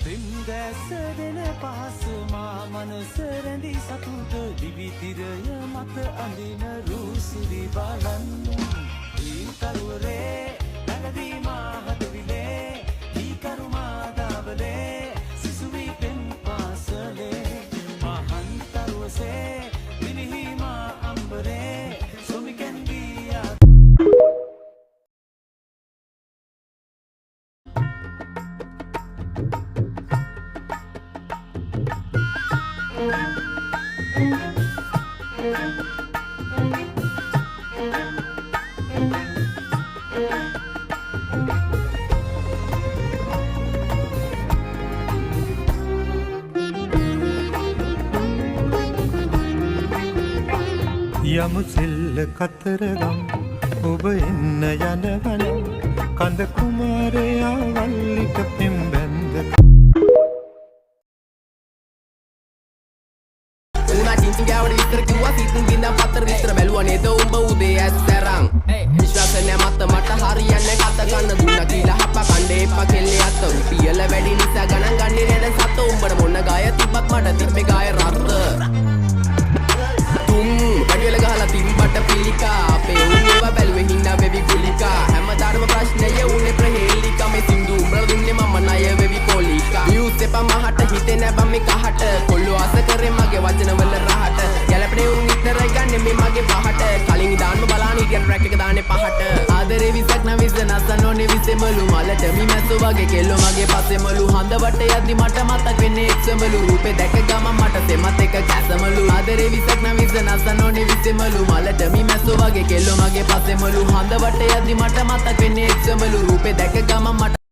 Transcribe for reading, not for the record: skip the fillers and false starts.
පින්දැස දෙන පාස මා මනස රැඳි සතුට දිවිතිරය මත අඳින රූසිරි බලන්න ඊ කරුවරේ නැගදී මා හදවිලේ ඊ කරුමා දාවලේ සිසුවි පෙන් පාසලේ මහන්තරුවසේ මිනිහි මා අම්බරේ සොමිකෙන් ගියා යමු සෙල්ල කතරගම් ඔබ එන්න යන ගනම් කඳ කුමාරයා වල්ලිට පෙම් බැන්ද එල්මා චින්චින් ගාවට විතර කිව්වා සීතුන් ගින්දා පතර විතර බැලුවා නේද උඹ උදේ ඇස්තරන් විශ්වාස නැ මත මට හරියන්නේ කත ගන්න දුන්නා කියලා හප්ප කණ්ඩේ එපා කෙල්ලේ අත රුපියල වැඩි නිසා ගණන් ගන්නේ නේද සත උඹට මොන ගාය තිබ්බත් මට තිබ්බේ ගාය රත්ත වැඩියල ගහලා තිම්බට පිළිකා අපේ උන්ව බැලුවේ හින්දා වෙවි කුලිකා හැමදාම ප්‍රශ්නය උනේ ප්‍රහේලිකා මේ සින්දු උඹලා දුන්නේ මම ණය වෙවි කොලිකා views එපා මහට හිතේ නැ බම් මේ කහට කොල්ලෝ ආස කරේ මගේ වචනවල රහට ගැලපනේ උන් විතර ගන්නේ මේ මගේ පහට කලින් දාන්න බලාන ඉතින් ට්‍රැක් එක දාන්නේ පහට ආදරේ විසක් නම් විස නසනෝනේ විසෙමලු මලට මිමැස්සෝ වගේ කෙල්ලෝ මගේ පස්සෙමලු හඳ වට යද්දි මට මතක් වෙන්නේ එක්සමලු රූපේ දැක ගම මට තෙමත් එක කැසමලු ආදරේ විසක් නම් විස නසනෝනේ විසෙමලු මලට මිමැස්සෝ වගේ කෙල්ලෝ මගේ පස්සෙමලු හඳ වට යද්දි මට මතක් වෙන්නේ එක්සමලු රූපේ දැක ගම මට